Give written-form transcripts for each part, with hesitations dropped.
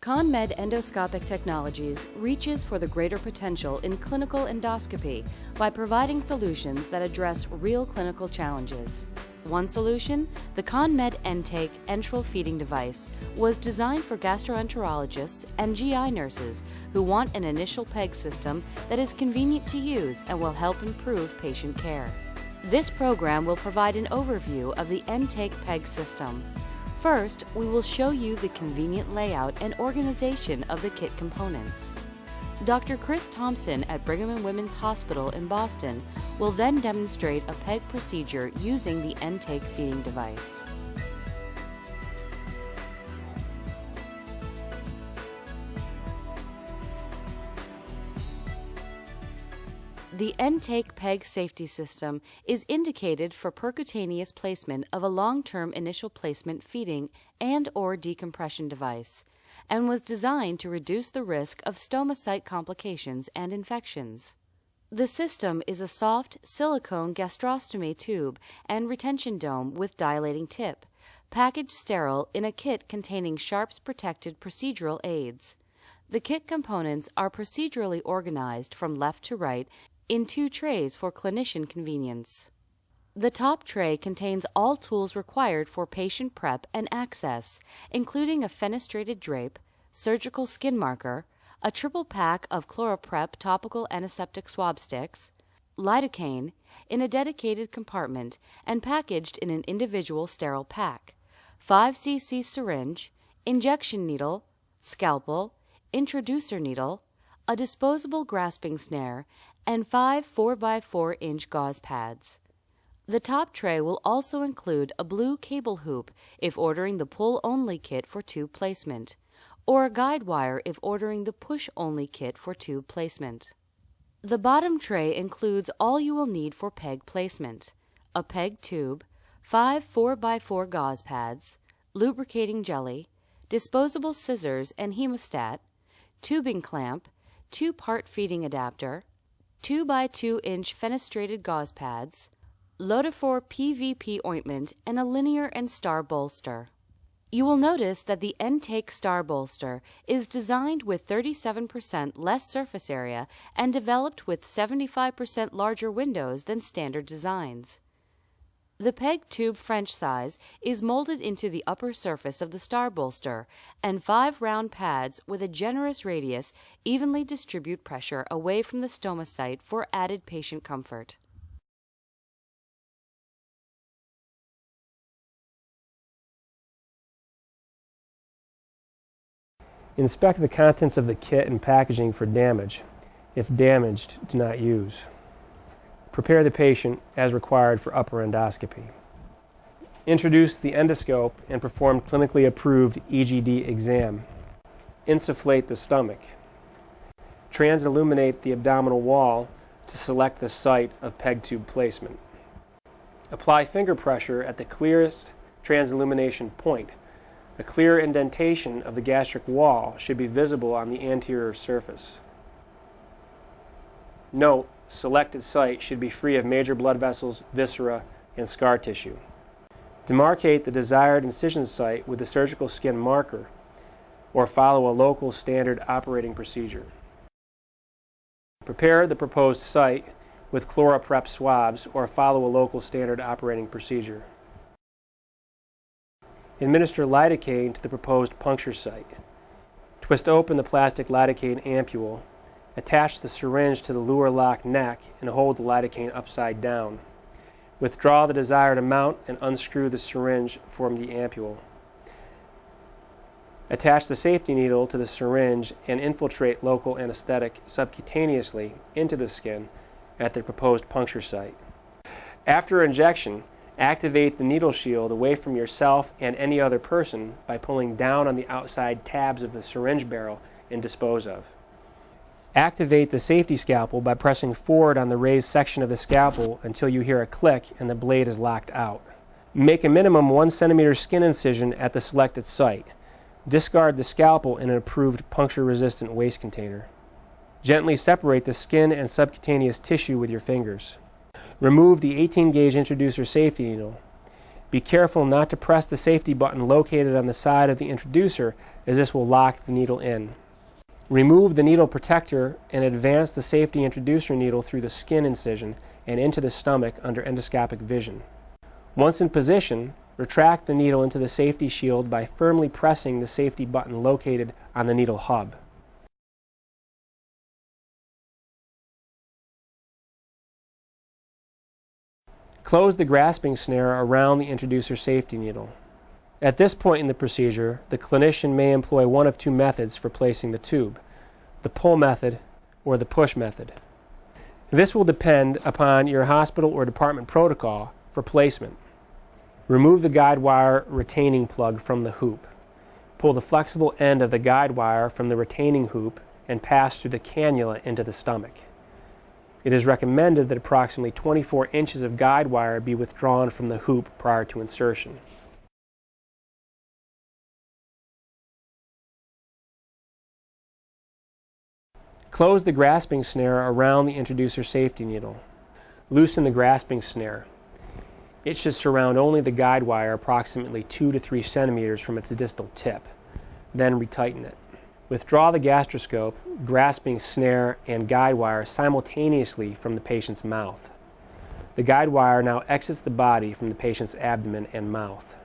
ConMed Endoscopic Technologies reaches for the greater potential in clinical endoscopy by providing solutions that address real clinical challenges. One solution, the ConMed EnTake enteral feeding device, was designed for gastroenterologists and GI nurses who want an initial PEG system that is convenient to use and will help improve patient care. This program will provide an overview of the EnTake PEG system. First, we will show you the convenient layout and organization of the kit components. Dr. Chris Thompson at Brigham and Women's Hospital in Boston will then demonstrate a PEG procedure using the EnTake feeding device. The EnTake PEG safety system is indicated for percutaneous placement of a long-term initial placement feeding and/or decompression device, and was designed to reduce the risk of stomach complications and infections. The system is a soft silicone gastrostomy tube and retention dome with dilating tip, packaged sterile in a kit containing sharps protected procedural aids. The kit components are procedurally organized from left to right in 2 trays for clinician convenience. The top tray contains all tools required for patient prep and access, including a fenestrated drape, surgical skin marker, a triple pack of ChloraPrep topical antiseptic swab sticks, lidocaine in a dedicated compartment and packaged in an individual sterile pack, 5 cc syringe, injection needle, scalpel, introducer needle, a disposable grasping snare, and 5 4x4-inch gauze pads. The top tray will also include a blue cable hoop if ordering the pull-only kit for tube placement, or a guide wire if ordering the push-only kit for tube placement. The bottom tray includes all you will need for PEG placement: a PEG tube, 5 4x4 gauze pads, lubricating jelly, disposable scissors and hemostat, tubing clamp, 2-part feeding adapter, 2x2-inch fenestrated gauze pads, Lotifor PVP ointment, and a linear and star bolster. You will notice that the EnTake star bolster is designed with 37% less surface area and developed with 75% larger windows than standard designs. The PEG tube French size is molded into the upper surface of the star bolster, and 5 round pads with a generous radius evenly distribute pressure away from the stoma site for added patient comfort. Inspect the contents of the kit and packaging for damage. If damaged, do not use. Prepare the patient as required for upper endoscopy. Introduce the endoscope and perform clinically approved EGD exam. Insufflate the stomach. Transilluminate the abdominal wall to select the site of PEG tube placement. Apply finger pressure at the clearest transillumination point. A clear indentation of the gastric wall should be visible on the anterior surface. Note, selected site should be free of major blood vessels, viscera, and scar tissue. Demarcate the desired incision site with a surgical skin marker, or follow a local standard operating procedure. Prepare the proposed site with ChloraPrep swabs, or follow a local standard operating procedure. Administer lidocaine to the proposed puncture site. Twist open the plastic lidocaine ampule. Attach the syringe to the luer lock neck and hold the lidocaine upside down. Withdraw the desired amount and unscrew the syringe from the ampule. Attach the safety needle to the syringe and infiltrate local anesthetic subcutaneously into the skin at the proposed puncture site. After injection, activate the needle shield away from yourself and any other person by pulling down on the outside tabs of the syringe barrel and dispose of. Activate the safety scalpel by pressing forward on the raised section of the scalpel until you hear a click and the blade is locked out. Make a minimum 1 centimeter skin incision at the selected site. Discard the scalpel in an approved puncture-resistant waste container. Gently separate the skin and subcutaneous tissue with your fingers. Remove the 18-gauge introducer safety needle. Be careful not to press the safety button located on the side of the introducer, as this will lock the needle in. Remove the needle protector and advance the safety introducer needle through the skin incision and into the stomach under endoscopic vision. Once in position, retract the needle into the safety shield by firmly pressing the safety button located on the needle hub. Close the grasping snare around the introducer safety needle. At this point in the procedure, the clinician may employ one of two methods for placing the tube: the pull method or the push method. This will depend upon your hospital or department protocol for placement. Remove the guide wire retaining plug from the hoop. Pull the flexible end of the guide wire from the retaining hoop and pass through the cannula into the stomach. It is recommended that approximately 24 inches of guide wire be withdrawn from the hoop prior to insertion. Close the grasping snare around the introducer safety needle. Loosen the grasping snare. It should surround only the guide wire approximately 2 to 3 centimeters from its distal tip. Then retighten it. Withdraw the gastroscope, grasping snare, and guide wire simultaneously from the patient's mouth. The guide wire now exits the body from the patient's abdomen and mouth.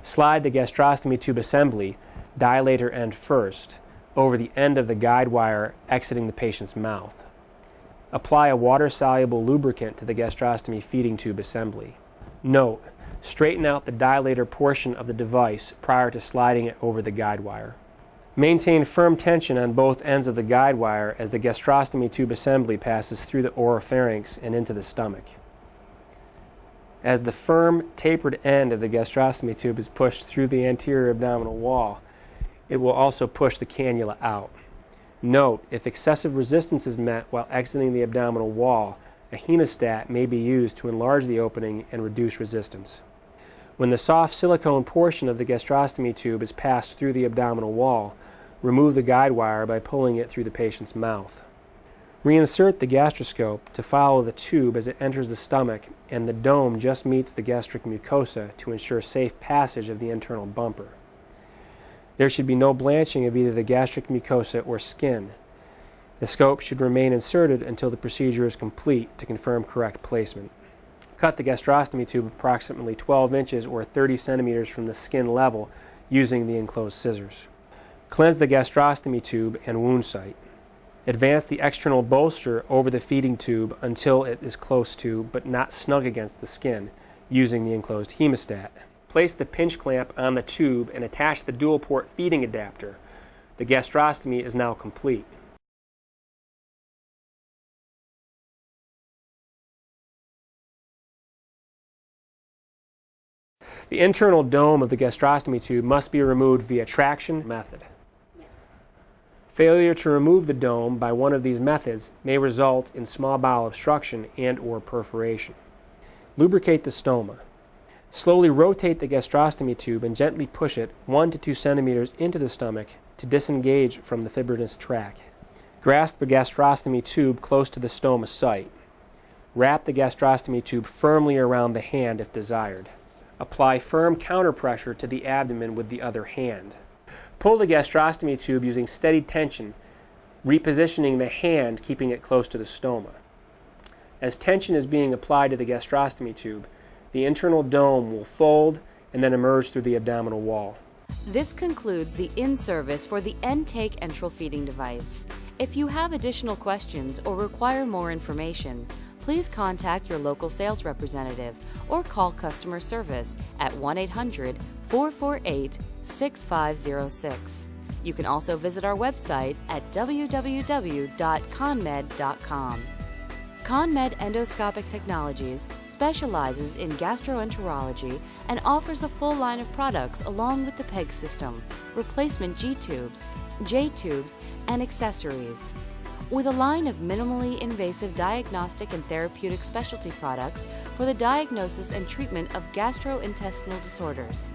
Slide the gastrostomy tube assembly, dilator end first, over the end of the guide wire exiting the patient's mouth. Apply a water-soluble lubricant to the gastrostomy feeding tube assembly. Note: straighten out the dilator portion of the device prior to sliding it over the guide wire. Maintain firm tension on both ends of the guide wire as the gastrostomy tube assembly passes through the oropharynx and into the stomach. As the firm, tapered end of the gastrostomy tube is pushed through the anterior abdominal wall, it will also push the cannula out. Note: if excessive resistance is met while exiting the abdominal wall, a hemostat may be used to enlarge the opening and reduce resistance. When the soft silicone portion of the gastrostomy tube is passed through the abdominal wall, remove the guide wire by pulling it through the patient's mouth. Reinsert the gastroscope to follow the tube as it enters the stomach, and the dome just meets the gastric mucosa to ensure safe passage of the internal bumper. There should be no blanching of either the gastric mucosa or skin. The scope should remain inserted until the procedure is complete to confirm correct placement. Cut the gastrostomy tube approximately 12 inches or 30 centimeters from the skin level using the enclosed scissors. Cleanse the gastrostomy tube and wound site. Advance the external bolster over the feeding tube until it is close to, but not snug against the skin, using the enclosed hemostat. Place the pinch clamp on the tube and attach the dual port feeding adapter. The gastrostomy is now complete. The internal dome of the gastrostomy tube must be removed via traction method. Failure to remove the dome by one of these methods may result in small bowel obstruction and/or perforation. Lubricate the stoma. Slowly rotate the gastrostomy tube and gently push it 1 to 2 centimeters into the stomach to disengage from the fibrinous tract. Grasp the gastrostomy tube close to the stoma site. Wrap the gastrostomy tube firmly around the hand if desired. Apply firm counterpressure to the abdomen with the other hand. Pull the gastrostomy tube using steady tension, repositioning the hand, keeping it close to the stoma. As tension is being applied to the gastrostomy tube, the internal dome will fold and then emerge through the abdominal wall. This concludes the in-service for the EnTake enteral feeding device. If you have additional questions or require more information, please contact your local sales representative or call customer service at 1-800-448-6506. You can also visit our website at www.conmed.com. ConMed Endoscopic Technologies specializes in gastroenterology and offers a full line of products along with the PEG system, replacement G-tubes, J-tubes, and accessories. With a line of minimally invasive diagnostic and therapeutic specialty products for the diagnosis and treatment of gastrointestinal disorders,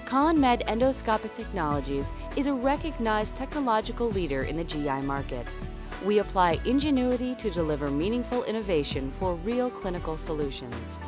ConMed Endoscopic Technologies is a recognized technological leader in the GI market. We apply ingenuity to deliver meaningful innovation for real clinical solutions.